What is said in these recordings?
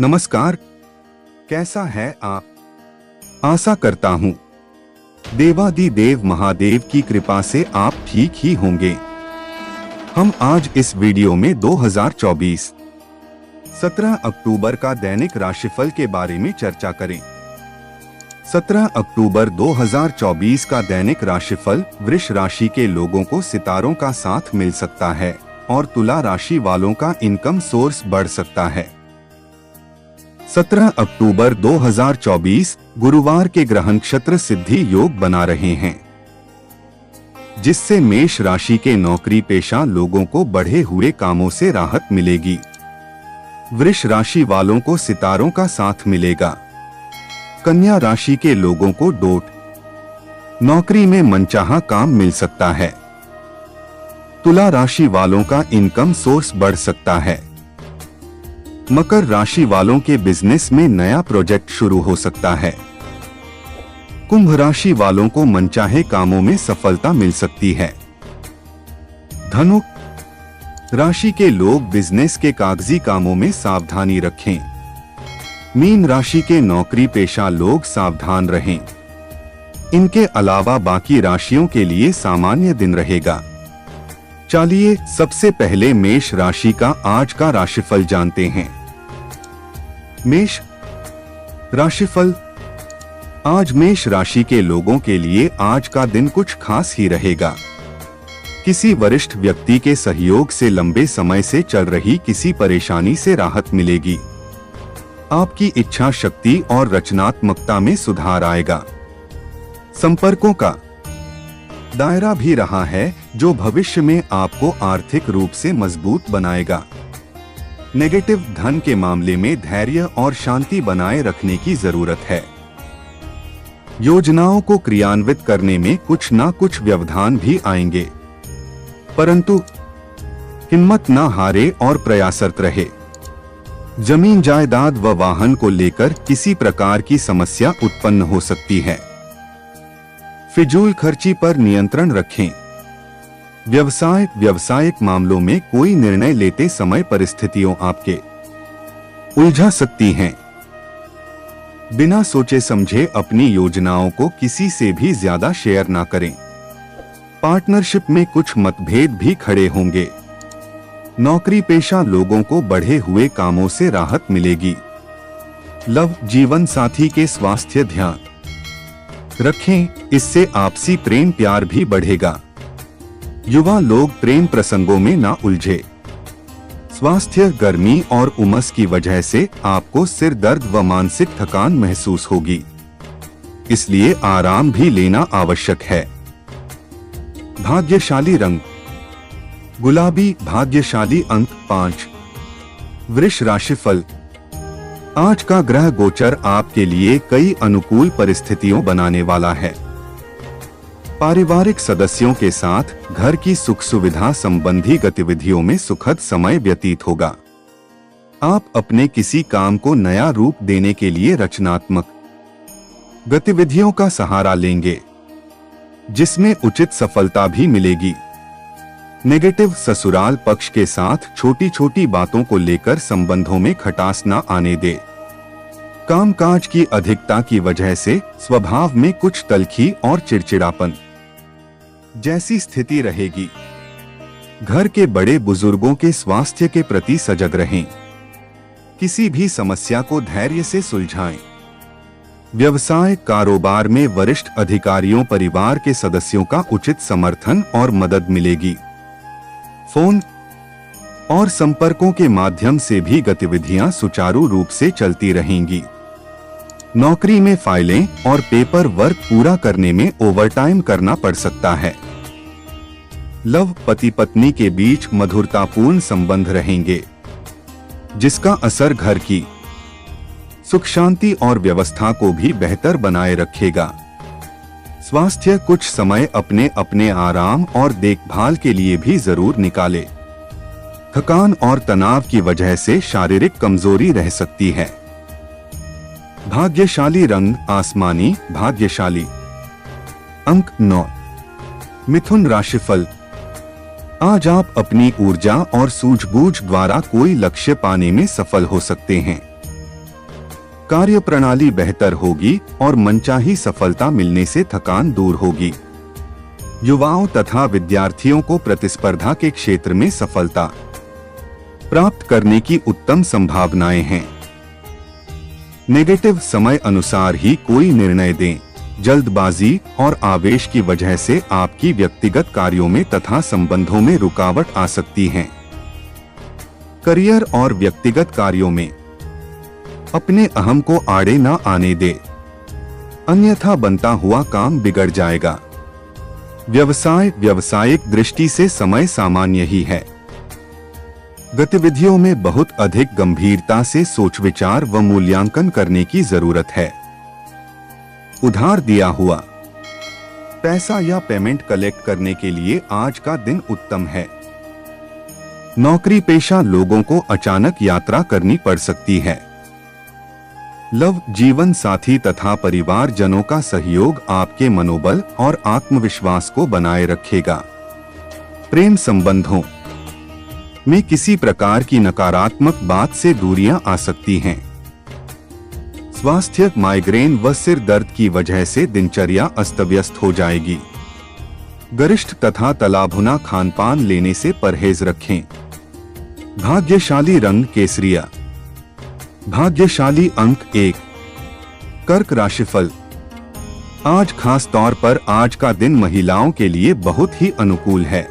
नमस्कार, कैसा है आप? आशा करता हूँ देवादिदेव महादेव की कृपा से आप ठीक ही होंगे। हम आज इस वीडियो में 2024 17 अक्टूबर का दैनिक राशिफल के बारे में चर्चा करें। 17 अक्टूबर 2024 का दैनिक राशिफल वृष राशि के लोगों को सितारों का साथ मिल सकता है और तुला राशि वालों का इनकम सोर्स बढ़ सकता है। 17 अक्टूबर 2024 गुरुवार के ग्रह नक्षत्र सिद्धि योग बना रहे हैं, जिससे मेष राशि के नौकरी पेशा लोगों को बढ़े हुए कामों से राहत मिलेगी। वृष राशि वालों को सितारों का साथ मिलेगा। कन्या राशि के लोगों को डोट नौकरी में मनचाहा काम मिल सकता है। तुला राशि वालों का इनकम सोर्स बढ़ सकता है। मकर राशि वालों के बिजनेस में नया प्रोजेक्ट शुरू हो सकता है। कुंभ राशि वालों को मनचाहे कामों में सफलता मिल सकती है। धनु राशि के लोग बिजनेस के कागजी कामों में सावधानी रखें। मीन राशि के नौकरी पेशा लोग सावधान रहें। इनके अलावा बाकी राशियों के लिए सामान्य दिन रहेगा। चलिए सबसे पहले मेष राशि का आज का राशिफल जानते हैं। मेष राशिफल। आज मेष राशि के लोगों के लिए आज का दिन कुछ खास ही रहेगा। किसी वरिष्ठ व्यक्ति के सहयोग से लंबे समय से चल रही किसी परेशानी से राहत मिलेगी। आपकी इच्छा शक्ति और रचनात्मकता में सुधार आएगा। संपर्कों का दायरा भी रहा है, जो भविष्य में आपको आर्थिक रूप से मजबूत बनाएगा। नेगेटिव धन के मामले में धैर्य और शांति बनाए रखने की जरूरत है। योजनाओं को क्रियान्वित करने में कुछ ना कुछ व्यवधान भी आएंगे, परंतु हिम्मत ना हारे और प्रयासरत रहे। जमीन जायदाद व वाहन को लेकर किसी प्रकार की समस्या उत्पन्न हो सकती है। फिजूल खर्ची पर नियंत्रण रखें। व्यावसायिक मामलों में कोई निर्णय लेते समय परिस्थितियों आपके उलझा सकती हैं। बिना सोचे समझे अपनी योजनाओं को किसी से भी ज्यादा शेयर ना करें। पार्टनरशिप में कुछ मतभेद भी खड़े होंगे। नौकरी पेशा लोगों को बढ़े हुए कामों से राहत मिलेगी। लव जीवन साथी के स्वास्थ्य ध्यान रखें, इससे आपसी प्रेम प्यार भी बढ़ेगा। युवा लोग प्रेम प्रसंगों में ना उलझे। स्वास्थ्य गर्मी और उमस की वजह से आपको सिर दर्द व मानसिक थकान महसूस होगी, इसलिए आराम भी लेना आवश्यक है। भाग्यशाली रंग गुलाबी। भाग्यशाली अंक 5। वृष राशिफल। आज का ग्रह गोचर आपके लिए कई अनुकूल परिस्थितियों बनाने वाला है। पारिवारिक सदस्यों के साथ घर की सुख सुविधा संबंधी गतिविधियों में सुखद समय व्यतीत होगा। आप अपने किसी काम को नया रूप देने के लिए रचनात्मक गतिविधियों का सहारा लेंगे, जिसमें उचित सफलता भी मिलेगी। नेगेटिव ससुराल पक्ष के साथ छोटी छोटी बातों को लेकर संबंधों में खटास न आने दे। कामकाज की अधिकता की वजह से स्वभाव में कुछ तल्खी और चिड़चिड़ापन जैसी स्थिति रहेगी। घर के बड़े बुजुर्गों के स्वास्थ्य के प्रति सजग रहें। किसी भी समस्या को धैर्य से सुलझाएं। व्यवसाय कारोबार में वरिष्ठ अधिकारियों परिवार के सदस्यों का उचित समर्थन और मदद मिलेगी। फोन और संपर्कों के माध्यम से भी गतिविधियां सुचारू रूप से चलती रहेंगी। नौकरी में फाइलें और पेपर वर्क पूरा करने में ओवरटाइम करना पड़ सकता है। लव पति पत्नी के बीच मधुरतापूर्ण संबंध रहेंगे, जिसका असर घर की सुख शांति और व्यवस्था को भी बेहतर बनाए रखेगा। स्वास्थ्य कुछ समय अपने अपने आराम और देखभाल के लिए भी जरूर निकाले। थकान और तनाव की वजह से शारीरिक कमजोरी रह सकती है। भाग्यशाली रंग आसमानी। भाग्यशाली अंक 9। मिथुन राशिफल। आज आप अपनी ऊर्जा और सूझबूझ द्वारा कोई लक्ष्य पाने में सफल हो सकते हैं। कार्य प्रणाली बेहतर होगी और मनचाही सफलता मिलने से थकान दूर होगी। युवाओं तथा विद्यार्थियों को प्रतिस्पर्धा के क्षेत्र में सफलता प्राप्त करने की उत्तम संभावनाएं हैं। नेगेटिव समय अनुसार ही कोई निर्णय दें। जल्दबाजी और आवेश की वजह से आपकी व्यक्तिगत कार्यों में तथा संबंधों में रुकावट आ सकती है। करियर और व्यक्तिगत कार्यों में अपने अहम को आड़े न आने दे, अन्यथा बनता हुआ काम बिगड़ जाएगा। व्यावसायिक दृष्टि से समय सामान्य ही है। गतिविधियों में बहुत अधिक गंभीरता से सोच विचार व मूल्यांकन करने की जरूरत है। उधार दिया हुआ पैसा या पेमेंट कलेक्ट करने के लिए आज का दिन उत्तम है। नौकरी पेशा लोगों को अचानक यात्रा करनी पड़ सकती है। लव जीवन साथी तथा परिवारजनों का सहयोग आपके मनोबल और आत्मविश्वास को बनाए रखेगा। प्रेम संबंधों में किसी प्रकार की नकारात्मक बात से दूरियां आ सकती हैं। स्वास्थ्य माइग्रेन व सिर दर्द की वजह से दिनचर्या अस्तव्यस्त हो जाएगी। गरिष्ठ तथा तला भुना खानपान लेने से परहेज रखें। भाग्यशाली रंग केसरिया। भाग्यशाली अंक 1। कर्क राशिफल। आज खास तौर पर आज का दिन महिलाओं के लिए बहुत ही अनुकूल है।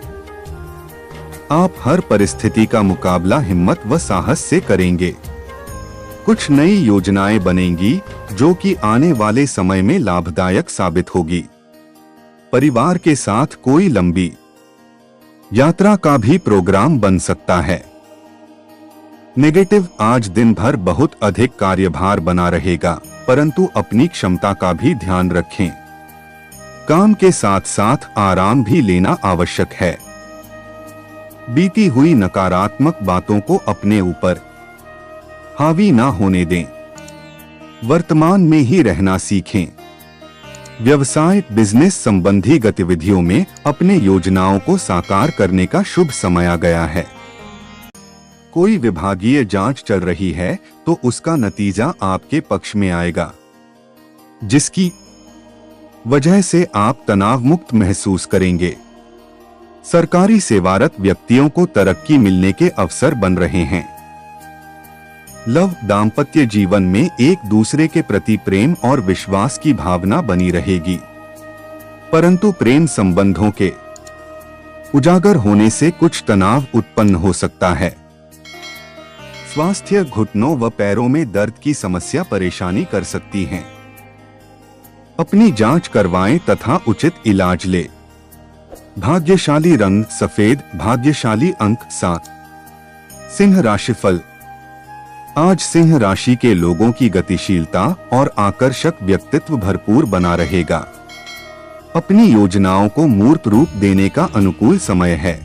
आप हर परिस्थिति का मुकाबला हिम्मत व साहस से करेंगे। कुछ नई योजनाएं बनेंगी जो कि आने वाले समय में लाभदायक साबित होगी। परिवार के साथ कोई लंबी यात्रा का भी प्रोग्राम बन सकता है। नेगेटिव आज दिन भर बहुत अधिक कार्यभार बना रहेगा, परंतु अपनी क्षमता का भी ध्यान रखें। काम के साथ साथ आराम भी लेना आवश्यक है। बीती हुई नकारात्मक बातों को अपने ऊपर हावी ना होने दें। वर्तमान में ही रहना सीखें। व्यवसाय बिजनेस संबंधी गतिविधियों में अपने योजनाओं को साकार करने का शुभ समय आ गया है। कोई विभागीय जांच चल रही है तो उसका नतीजा आपके पक्ष में आएगा, जिसकी वजह से आप तनाव मुक्त महसूस करेंगे। सरकारी सेवारत व्यक्तियों को तरक्की मिलने के अवसर बन रहे हैं। लव दाम्पत्य जीवन में एक दूसरे के प्रति प्रेम और विश्वास की भावना बनी रहेगी, परंतु प्रेम संबंधों के उजागर होने से कुछ तनाव उत्पन्न हो सकता है। स्वास्थ्य घुटनों व पैरों में दर्द की समस्या परेशानी कर सकती है। अपनी जांच करवाएं तथा उचित इलाज ले। भाग्यशाली रंग सफेद। भाग्यशाली अंक 7। सिंह राशिफल। आज सिंह राशि के लोगों की गतिशीलता और आकर्षक व्यक्तित्व भरपूर बना रहेगा। अपनी योजनाओं को मूर्त रूप देने का अनुकूल समय है।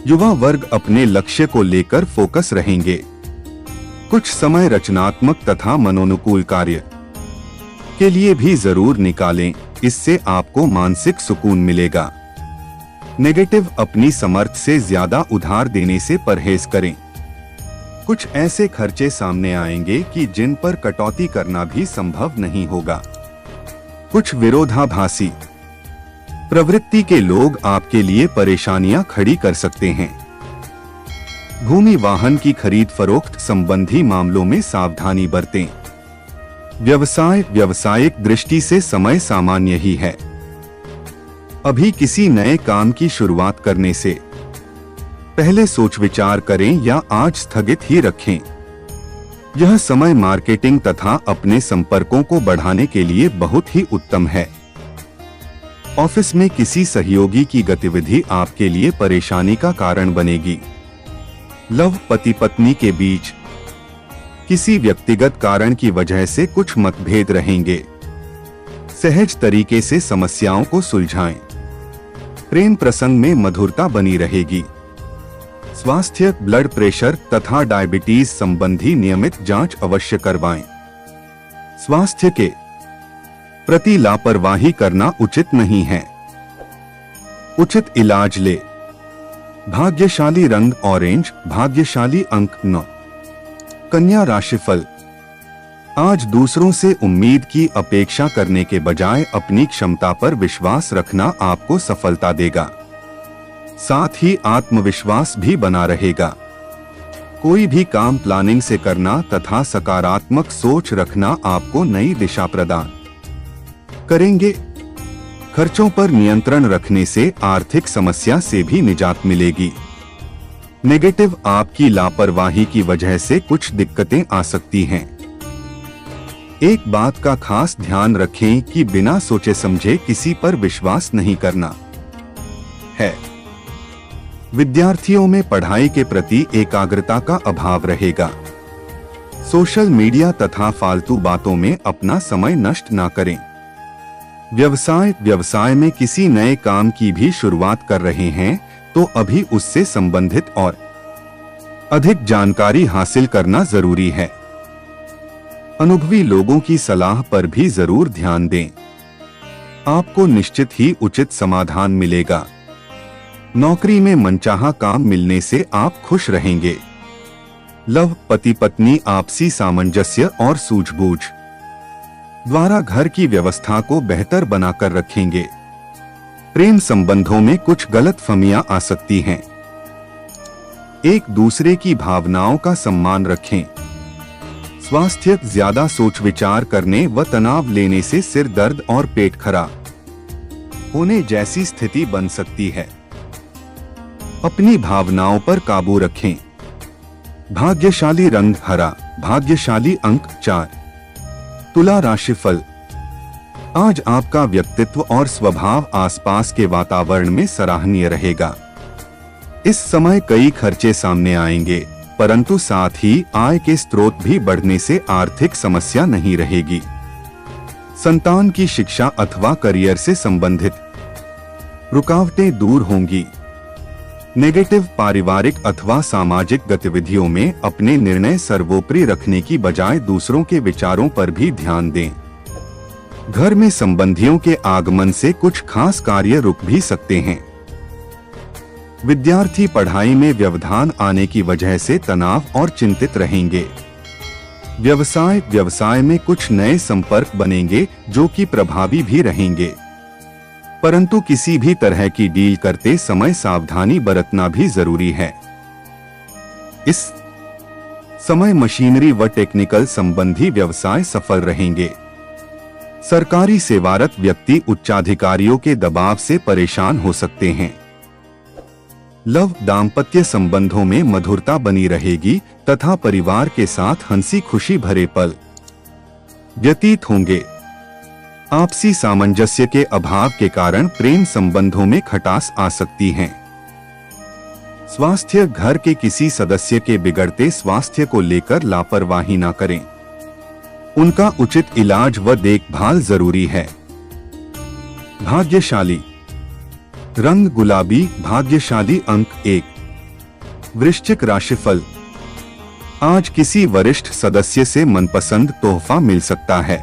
युवा वर्ग अपने लक्ष्य को लेकर फोकस रहेंगे। कुछ समय रचनात्मक तथा मनोनुकूल कार्य के लिए भी जरूर निकालें, इससे आपको मानसिक सुकून मिलेगा। नेगेटिव अपनी समर्थ से ज्यादा उधार देने से परहेज करें। कुछ ऐसे खर्चे सामने आएंगे कि जिन पर कटौती करना भी संभव नहीं होगा। कुछ विरोधाभासी प्रवृत्ति के लोग आपके लिए परेशानियां खड़ी कर सकते हैं। भूमि वाहन की खरीद फरोख्त संबंधी मामलों में सावधानी बरतें। व्यावसायिक दृष्टि से समय सामान्य ही है। अभी किसी नए काम की शुरुआत करने से पहले सोच विचार करें या आज स्थगित ही रखें। यह समय मार्केटिंग तथा अपने संपर्कों को बढ़ाने के लिए बहुत ही उत्तम है। ऑफिस में किसी सहयोगी की गतिविधि आपके लिए परेशानी का कारण बनेगी। लव पति पत्नी के बीच किसी व्यक्तिगत कारण की वजह से कुछ मतभेद रहेंगे। सहज तरीके से समस्याओं को सुलझाएं। प्रेम प्रसंग में मधुरता बनी रहेगी। स्वास्थ्य ब्लड प्रेशर तथा डायबिटीज संबंधी नियमित जांच अवश्य करवाएं। स्वास्थ्य के प्रति लापरवाही करना उचित नहीं है। उचित इलाज ले। भाग्यशाली रंग ऑरेंज। भाग्यशाली अंक 9। कन्या राशिफल। आज दूसरों से उम्मीद की अपेक्षा करने के बजाय अपनी क्षमता पर विश्वास रखना आपको सफलता देगा। साथ ही आत्मविश्वास भी बना रहेगा। कोई भी काम प्लानिंग से करना तथा सकारात्मक सोच रखना आपको नई दिशा प्रदान करेंगे। खर्चों पर नियंत्रण रखने से आर्थिक समस्या से भी निजात मिलेगी। नेगेटिव, आपकी लापरवाही की वजह से कुछ दिक्कतें आ सकती हैं। एक बात का खास ध्यान रखें कि बिना सोचे समझे किसी पर विश्वास नहीं करना है। विद्यार्थियों में पढ़ाई के प्रति एकाग्रता का अभाव रहेगा। सोशल मीडिया तथा फालतू बातों में अपना समय नष्ट ना करें। व्यवसाय में किसी नए काम की भी शुरुआत कर रहे हैं तो अभी उससे संबंधित और अधिक जानकारी हासिल करना जरूरी है। अनुभवी लोगों की सलाह पर भी जरूर ध्यान दें। आपको निश्चित ही उचित समाधान मिलेगा। नौकरी में मनचाहा काम मिलने से आप खुश रहेंगे। लव, पति पत्नी आपसी सामंजस्य और सूझबूझ द्वारा घर की व्यवस्था को बेहतर बनाकर रखेंगे। प्रेम संबंधों में कुछ गलतफहमियां आ सकती हैं। एक दूसरे की भावनाओं का सम्मान रखें। स्वास्थ्य, ज्यादा सोच विचार करने व तनाव लेने से सिर दर्द और पेट खराब होने जैसी स्थिति बन सकती है। अपनी भावनाओं पर काबू रखें। भाग्यशाली रंग हरा, भाग्यशाली अंक 4। तुला राशिफल। आज आपका व्यक्तित्व और स्वभाव आसपास के वातावरण में सराहनीय रहेगा। इस समय कई खर्चे सामने आएंगे, परंतु साथ ही आय के स्रोत भी बढ़ने से आर्थिक समस्या नहीं रहेगी। संतान की शिक्षा अथवा करियर से संबंधित रुकावटें दूर होंगी। नेगेटिव, पारिवारिक अथवा सामाजिक गतिविधियों में अपने निर्णय सर्वोपरि रखने की बजाय दूसरों के विचारों पर भी ध्यान दें। घर में संबंधियों के आगमन से कुछ खास कार्य रुक भी सकते हैं। विद्यार्थी पढ़ाई में व्यवधान आने की वजह से तनाव और चिंतित रहेंगे। व्यवसाय में कुछ नए संपर्क बनेंगे जो कि प्रभावी भी रहेंगे, परंतु किसी भी तरह की डील करते समय सावधानी बरतना भी जरूरी है। इस समय मशीनरी व टेक्निकल संबंधी व्यवसाय सफल रहेंगे। सरकारी सेवारत व्यक्ति उच्चाधिकारियों के दबाव से परेशान हो सकते हैं। लव, दाम्पत्य संबंधों में मधुरता बनी रहेगी तथा परिवार के साथ हंसी खुशी भरे पल व्यतीत होंगे। आपसी सामंजस्य के अभाव के कारण प्रेम संबंधों में खटास आ सकती है। स्वास्थ्य, घर के किसी सदस्य के बिगड़ते स्वास्थ्य को लेकर लापरवाही न करें। उनका उचित इलाज व देखभाल जरूरी है। भाग्यशाली रंग गुलाबी, भाग्यशाली अंक 1। वृश्चिक राशिफल। आज किसी वरिष्ठ सदस्य से मनपसंद तोहफा मिल सकता है।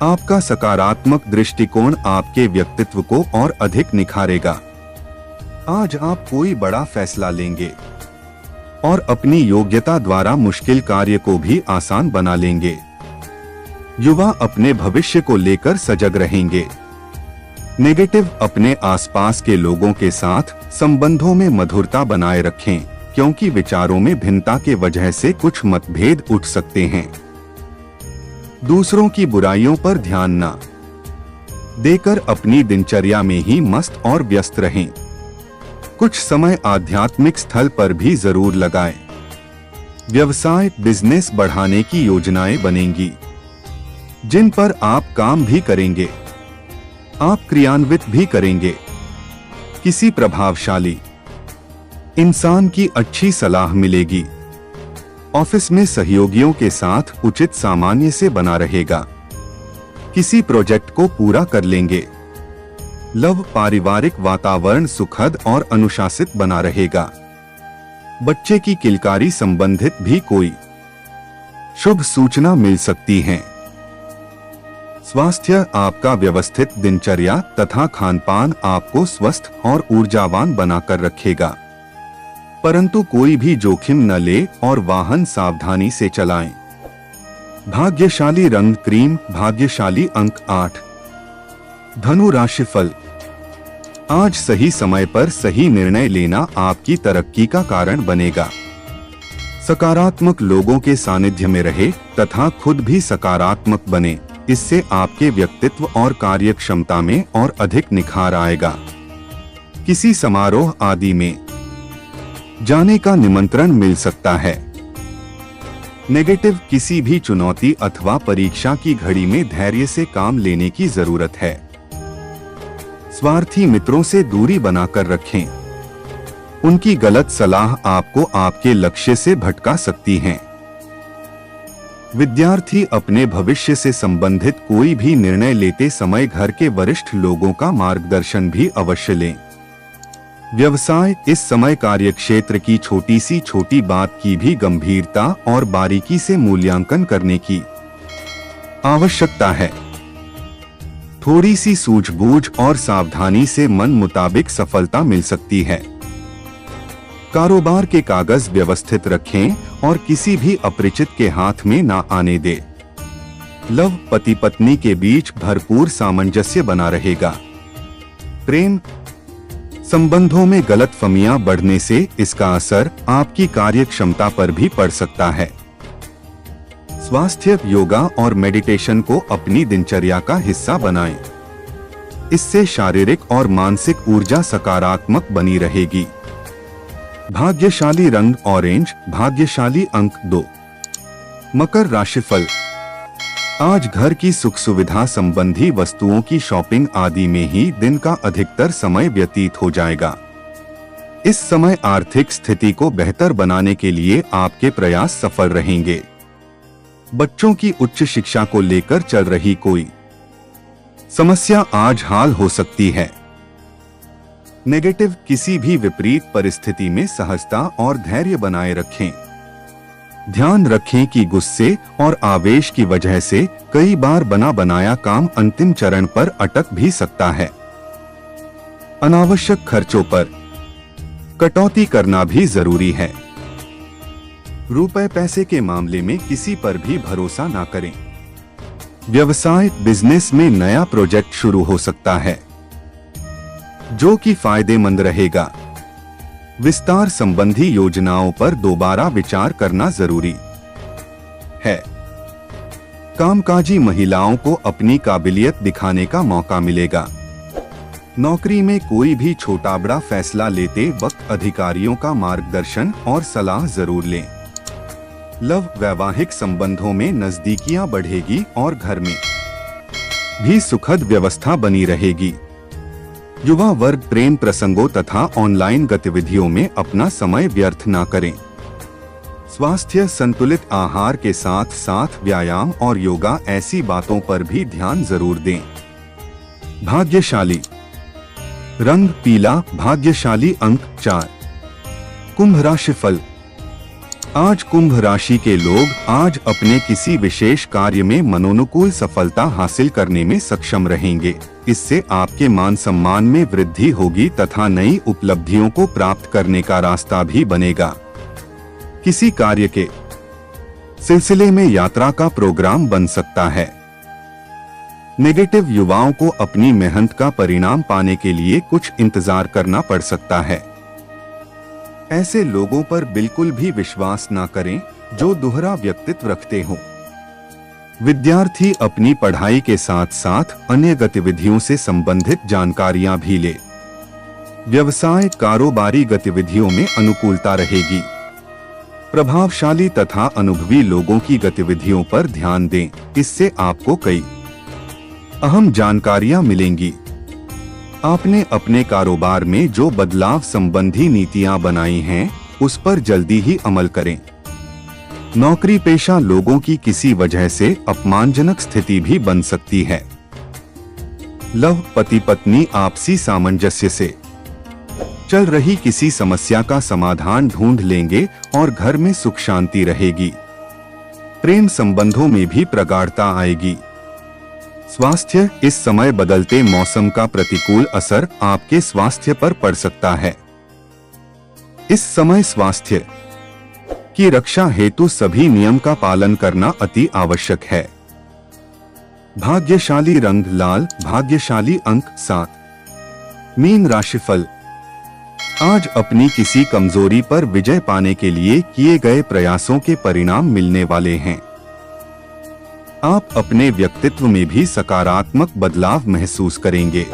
आपका सकारात्मक दृष्टिकोण आपके व्यक्तित्व को और अधिक निखारेगा। आज आप कोई बड़ा फैसला लेंगे और अपनी योग्यता द्वारा मुश्किल कार्य को भी आसान बना लेंगे। युवा अपने भविष्य को लेकर सजग रहेंगे। नेगेटिव, अपने आसपास के लोगों के साथ संबंधों में मधुरता बनाए रखें, क्योंकि विचारों में भिन्नता के वजह से कुछ मतभेद उठ सकते हैं। दूसरों की बुराइयों पर ध्यान न देकर अपनी दिनचर्या में ही मस्त और व्यस्त रहें। कुछ समय आध्यात्मिक स्थल पर भी जरूर लगाएं। व्यवसाय, बिजनेस बढ़ाने की योजनाएं बनेंगी, जिन पर आप काम भी करेंगे, आप क्रियान्वित भी करेंगे। किसी प्रभावशाली इंसान की अच्छी सलाह मिलेगी। ऑफिस में सहयोगियों के साथ उचित सामान्य से बना रहेगा। किसी प्रोजेक्ट को पूरा कर लेंगे। लव, पारिवारिक वातावरण सुखद और अनुशासित बना रहेगा। बच्चे की किलकारी संबंधित भी कोई शुभ सूचना मिल सकती है। स्वास्थ्य, आपका व्यवस्थित दिनचर्या तथा खानपान आपको स्वस्थ और ऊर्जावान बनाकर रखेगा, परंतु कोई भी जोखिम न ले और वाहन सावधानी से चलाएं। भाग्यशाली रंग क्रीम, भाग्यशाली अंक 8। धनु राशिफल। आज सही समय पर सही निर्णय लेना आपकी तरक्की का कारण बनेगा। सकारात्मक लोगों के सानिध्य में रहे तथा खुद भी सकारात्मक बने, इससे आपके व्यक्तित्व और कार्य क्षमता में और अधिक निखार आएगा। किसी समारोह आदि में जाने का निमंत्रण मिल सकता है। नेगेटिव, किसी भी चुनौती अथवा परीक्षा की घड़ी में धैर्य से काम लेने की जरूरत है। स्वार्थी मित्रों से दूरी बनाकर रखें। उनकी गलत सलाह आपको आपके लक्ष्य से भटका सकती है। विद्यार्थी अपने भविष्य से संबंधित कोई भी निर्णय लेते समय घर के वरिष्ठ लोगों का मार्गदर्शन भी अवश्य लें। व्यवसाय, इस समय कार्यक्षेत्र की छोटी बात की भी गंभीरता और बारीकी से मूल्यांकन करने की आवश्यकता है। थोड़ी सी सूझबूझ और सावधानी से मन मुताबिक सफलता मिल सकती है। कारोबार के कागज व्यवस्थित रखें और किसी भी अपरिचित के हाथ में ना आने दे। लव, पति पत्नी के बीच भरपूर सामंजस्य बना रहेगा। प्रेम संबंधों में गलतफहमियां बढ़ने से इसका असर आपकी कार्य क्षमता पर भी पड़ सकता है। स्वास्थ्य, योगा और मेडिटेशन को अपनी दिनचर्या का हिस्सा बनाएं। इससे शारीरिक और मानसिक ऊर्जा सकारात्मक बनी रहेगी। भाग्यशाली रंग ऑरेंज, भाग्यशाली अंक 2। मकर राशिफल। आज घर की सुख सुविधा संबंधी वस्तुओं की शॉपिंग आदि में ही दिन का अधिकतर समय व्यतीत हो जाएगा। इस समय आर्थिक स्थिति को बेहतर बनाने के लिए आपके प्रयास सफल रहेंगे। बच्चों की उच्च शिक्षा को लेकर चल रही कोई समस्या आज हल हो सकती है। नेगेटिव, किसी भी विपरीत परिस्थिति में सहजता और धैर्य बनाए रखें। ध्यान रखें कि गुस्से और आवेश की वजह से कई बार बना बनाया काम अंतिम चरण पर अटक भी सकता है। अनावश्यक खर्चों पर कटौती करना भी जरूरी है। रुपए पैसे के मामले में किसी पर भी भरोसा ना करें। व्यवसाय, बिजनेस में नया प्रोजेक्ट शुरू हो सकता है जो कि फायदेमंद रहेगा। विस्तार संबंधी योजनाओं पर दोबारा विचार करना जरूरी है। कामकाजी महिलाओं को अपनी काबिलियत दिखाने का मौका मिलेगा। नौकरी में कोई भी छोटा बड़ा फैसला लेते वक्त अधिकारियों का मार्गदर्शन और सलाह जरूर लें। लव, वैवाहिक संबंधों में नजदीकियां बढ़ेगी और घर में भी सुखद व्यवस्था बनी रहेगी। युवा वर्ग, प्रेम प्रसंगों तथा ऑनलाइन गतिविधियों में अपना समय व्यर्थ ना करें। स्वास्थ्य, संतुलित आहार के साथ साथ व्यायाम और योगा ऐसी बातों पर भी ध्यान जरूर दें। भाग्यशाली रंग पीला, भाग्यशाली अंक 4। कुंभ राशिफल। आज कुंभ राशि के लोग आज अपने किसी विशेष कार्य में मनोनुकूल सफलता हासिल करने में सक्षम रहेंगे। इससे आपके मान सम्मान में वृद्धि होगी तथा नई उपलब्धियों को प्राप्त करने का रास्ता भी बनेगा। किसी कार्य के सिलसिले में यात्रा का प्रोग्राम बन सकता है। नेगेटिव, युवाओं को अपनी मेहनत का परिणाम पाने के लिए कुछ इंतजार करना पड़ सकता है। ऐसे लोगों पर बिल्कुल भी विश्वास ना करें जो दोहरा व्यक्तित्व रखते हो। विद्यार्थी अपनी पढ़ाई के साथ साथ अन्य गतिविधियों से संबंधित जानकारियां भी ले। व्यवसाय, कारोबारी गतिविधियों में अनुकूलता रहेगी। प्रभावशाली तथा अनुभवी लोगों की गतिविधियों पर ध्यान दें, इससे आपको कई अहम जानकारियां मिलेंगी। आपने अपने कारोबार में जो बदलाव संबंधी नीतियां बनाई हैं, उस पर जल्दी ही अमल करें। नौकरी पेशा लोगों की किसी वजह से अपमानजनक स्थिति भी बन सकती है। लव, पति पत्नी आपसी सामंजस्य से चल रही किसी समस्या का समाधान ढूंढ लेंगे और घर में सुख शांति रहेगी। प्रेम संबंधों में भी प्रगाढ़ता आएगी। स्वास्थ्य, इस समय बदलते मौसम का प्रतिकूल असर आपके स्वास्थ्य पर पड़ सकता है। इस समय स्वास्थ्य की रक्षा हेतु सभी नियम का पालन करना अति आवश्यक है। भाग्यशाली रंग लाल, भाग्यशाली अंक 7। मीन राशिफल। आज अपनी किसी कमजोरी पर विजय पाने के लिए किए गए प्रयासों के परिणाम मिलने वाले हैं। आप अपने व्यक्तित्व में भी सकारात्मक बदलाव महसूस करेंगे।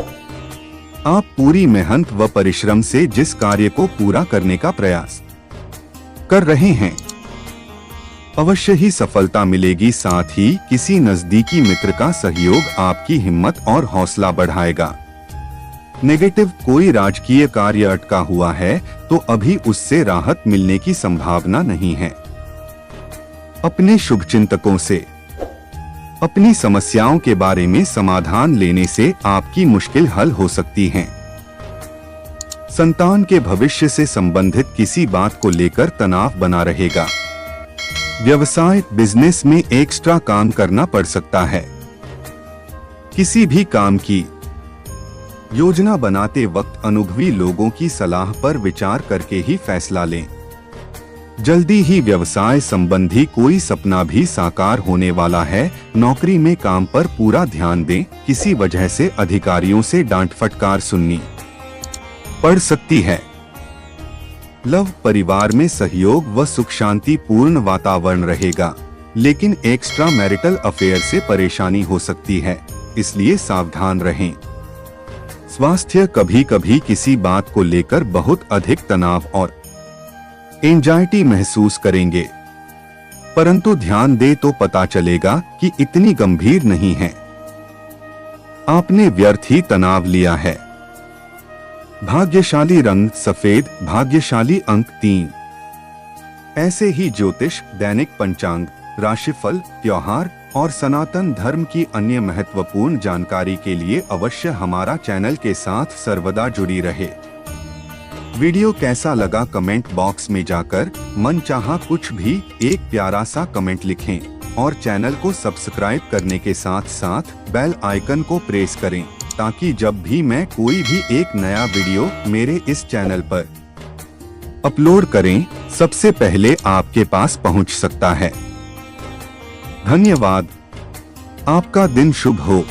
आप पूरी मेहनत व परिश्रम से जिस कार्य को पूरा करने का प्रयास कर रहे हैं, अवश्य ही सफलता मिलेगी। साथ ही किसी नजदीकी मित्र का सहयोग आपकी हिम्मत और हौसला बढ़ाएगा। नेगेटिव कोई राजकीय कार्य अटका हुआ है तो अभी उससे राहत मिलने की संभावना नहीं है। अपने शुभचिंतकों से अपनी समस्याओं के बारे में समाधान लेने से आपकी मुश्किल हल हो सकती है। संतान के भविष्य से संबंधित किसी बात को लेकर तनाव बना रहेगा। व्यवसाय बिजनेस में एक्स्ट्रा काम करना पड़ सकता है। किसी भी काम की योजना बनाते वक्त अनुभवी लोगों की सलाह पर विचार करके ही फैसला लें। जल्दी ही व्यवसाय संबंधी कोई सपना भी साकार होने वाला है। नौकरी में काम पर पूरा ध्यान दें। किसी वजह से अधिकारियों से डांट फटकार सुननी पड़ सकती है। लव परिवार में सहयोग व सुख शांति पूर्ण वातावरण रहेगा, लेकिन एक्स्ट्रा मैरिटल अफेयर से परेशानी हो सकती है, इसलिए सावधान रहें। स्वास्थ्य कभी कभी किसी बात को लेकर बहुत अधिक तनाव और एंजाइटी महसूस करेंगे, परंतु ध्यान दे तो पता चलेगा कि इतनी गंभीर नहीं है। आपने व्यर्थ ही तनाव लिया है। भाग्यशाली रंग सफेद, भाग्यशाली अंक 3। ऐसे ही ज्योतिष, दैनिक पंचांग, राशिफल, त्योहार और सनातन धर्म की अन्य महत्वपूर्ण जानकारी के लिए अवश्य हमारा चैनल के साथ सर्वदा जुड़ी रहे। वीडियो कैसा लगा कमेंट बॉक्स में जाकर मनचाहा कुछ भी एक प्यारा सा कमेंट लिखें और चैनल को सब्सक्राइब करने के साथ साथ बेल आइकन को प्रेस करें, ताकि जब भी मैं कोई भी एक नया वीडियो मेरे इस चैनल पर अपलोड करें, सबसे पहले आपके पास पहुंच सकता है। धन्यवाद। आपका दिन शुभ हो।